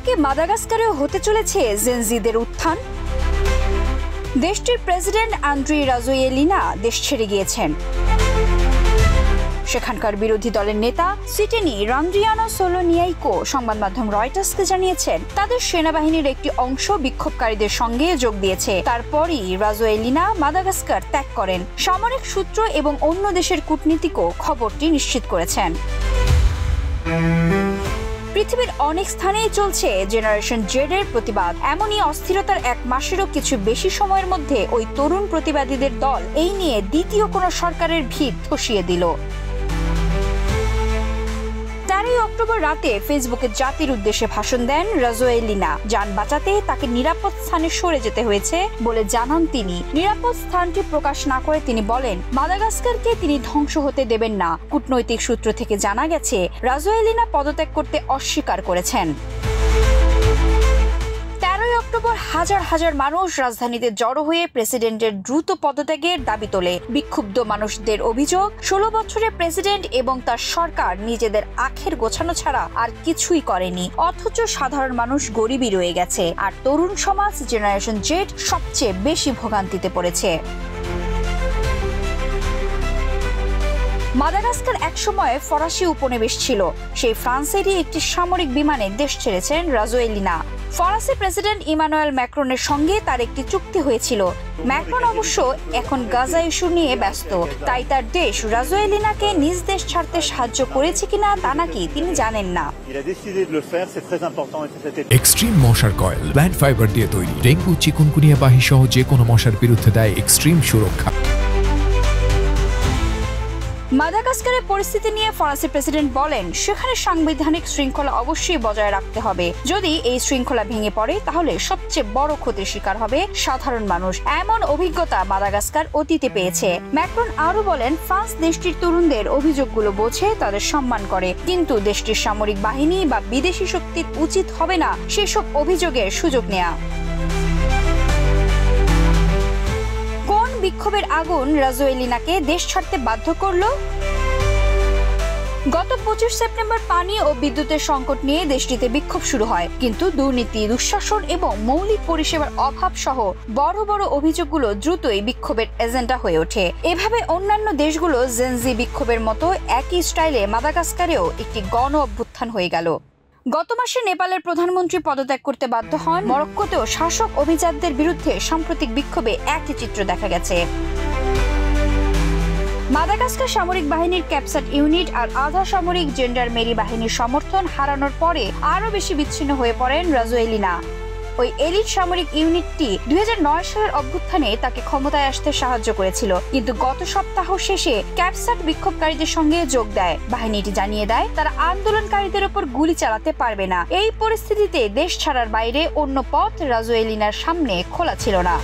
কি মাদাগাস্কারেও হতে চলেছে জেনজিদের উত্থান? দেশটির প্রেসিডেন্ট আন্দ্রি রাজোয়েলিনা দেশ ছেড়ে গিয়েছেন। সেখানকার বিরোধী দলের নেতা সিটেনি রান্দ্রিয়ানো সোলোনিয়াইকো সংবাদ মাধ্যম রয়টার্সকে জানিয়েছেন, তাদের সেনাবাহিনীর একটি অংশ বিক্ষোভকারীদের সঙ্গে যোগ দিয়েছে। তারপরই রাজোয়েলিনা মাদাগাস্কার ত্যাগ করেন। সামরিক সূত্র এবং অন্য দেশের কূটনীতিকও খবরটি নিশ্চিত করেছেন। পৃথিবীর অনেক স্থানেই চলছে জেনারেশন জেডের প্রতিবাদ। এমনই অস্থিরতার এক মাসেরও কিছু বেশি সময়ের মধ্যে ওই তরুণ প্রতিবাদীদের দল এই নিয়ে দ্বিতীয় কোনো সরকারের ভিত ধসিয়ে দিল। 13 অক্টোবর রাতে ফেসবুকে জাতির উদ্দেশ্যে ভাষণ দেন রাজোয়েলিনা। যান বাঁচাতে তাকে নিরাপদ স্থানে সরে যেতে হয়েছে বলে জানান তিনি। নিরাপদ স্থানটি প্রকাশ না করে তিনি বলেন, মাদাগাস্কারকে তিনি ধ্বংস হতে দেবেন না। কূটনৈতিক সূত্র থেকে জানা গেছে, রাজোয়েলিনা পদত্যাগ করতে অস্বীকার করেছেন। 13 অক্টোবর হাজার হাজার মানুষ রাজধানীতে জড়ো হয়ে প্রেসিডেন্টের দ্রুত পদত্যাগের দাবি তোলে। বিক্ষুব্ধ মানুষদের অভিযোগ, 16 বছরের প্রেসিডেন্ট এবং তার সরকার নিজেদের আখের গোছানো ছাড়া আর কিছুই করেনি, অথচ সাধারণ মানুষ গরিবই রয়ে গেছে। আর তরুণ সমাজ জেনারেশন জেড সবচেয়ে বেশি ভোগান্তিতে পড়েছে। মাদাগাস্কার একসময় ফরাসি উপনিবেশ ছিল। সেই ফ্রান্সেরই একটি সামরিক বিমানে দেশ ছেড়েছেন রাজোয়েলিনা। ফরাসি প্রেসিডেন্ট ইমানুয়েল ম্যাক্রনের সঙ্গে তার একটি চুক্তি হয়েছিল। ম্যাক্রন অবশ্য এখন গাজা ইস্যু নিয়ে ব্যস্ত, তাই তার দেশ রাজোয়েলিনাকে নিজ দেশ ছাড়তে সাহায্য করেছে কিনা তা নাকি তিনি জানেন না। এক্সট্রিম মশার কয়েল প্ল্যান্ট ফাইবার দিয়ে তৈরি, ডেঙ্গু, চিকুনগুনিয়া বাহি সহ যে কোনো মশার বিরুদ্ধে দেয় এক্সট্রিম সুরক্ষা। মাদাগাস্কারের পরিস্থিতি নিয়ে ফরাসি প্রেসিডেন্ট বলেন, সেখানে সাংবিধানিক শৃঙ্খলা অবশ্যই বজায় রাখতে হবে। যদি এই শৃঙ্খলা ভেঙে পড়ে তাহলে সবচেয়ে বড় ক্ষতির শিকার হবে সাধারণ মানুষ। এমন অভিজ্ঞতা মাদাগাস্কার অতীতে পেয়েছে। ম্যাক্রন আরো বলেন, ফ্রান্স দেশটির তরুণদের অভিযোগগুলো বোঝে, তাদের সম্মান করে, কিন্তু দেশটির সামরিক বাহিনী বা বিদেশি শক্তির উচিত হবে না সেসব অভিযোগের সুযোগ নেওয়া। বিক্ষোভের আগুন রাজোয়েলিনাকে দেশ ছাড়তে বাধ্য করল? গত 25 সেপ্টেম্বর পানি ও বিদ্যুতের সংকট নিয়ে দেশটিতে বিক্ষোভ শুরু হয়, কিন্তু দুর্নীতি, দুঃশাসন এবং মৌলিক পরিষেবার অভাব সহ বড় বড় অভিযোগগুলো দ্রুতই বিক্ষোভের এজেন্ডা হয়ে ওঠে। এভাবে অন্যান্য দেশগুলো জেনজি বিক্ষোভের মতো একই স্টাইলে মাদাগাস্কারেও একটি গণ অভ্যুত্থান হয়ে গেল। গত মাসে নেপালের প্রধানমন্ত্রী পদত্যাগ করতে বাধ্য হন। মরক্কোতেও শাসক অভিজাতদের বিরুদ্ধে সাম্প্রতিক বিক্ষোভে একই চিত্র দেখা গেছে। মাদাগাস্কার সামরিক বাহিনীর ক্যাপসাট ইউনিট আর আধা সামরিক জেন্ডারমেরি বাহিনীর সমর্থন হারানোর পরে আরও বেশি বিচ্ছিন্ন হয়ে পড়েন রাজোয়েলিনা। ওই এলিট সামরিক ইউনিটটি 2009 সালের অভ্যুত্থানে তাকে ক্ষমতায় আসতে সাহায্য করেছিল, কিন্তু গত সপ্তাহ শেষে ক্যাপসাট বিক্ষোভকারীদের সঙ্গে যোগ দেয়। বাহিনীটি জানিয়ে দেয় তারা আন্দোলনকারীদের উপর গুলি চালাতে পারবে না। এই পরিস্থিতিতে দেশ ছাড়ার বাইরে অন্য পথ রাজোয়েলিনার সামনে খোলা ছিল না।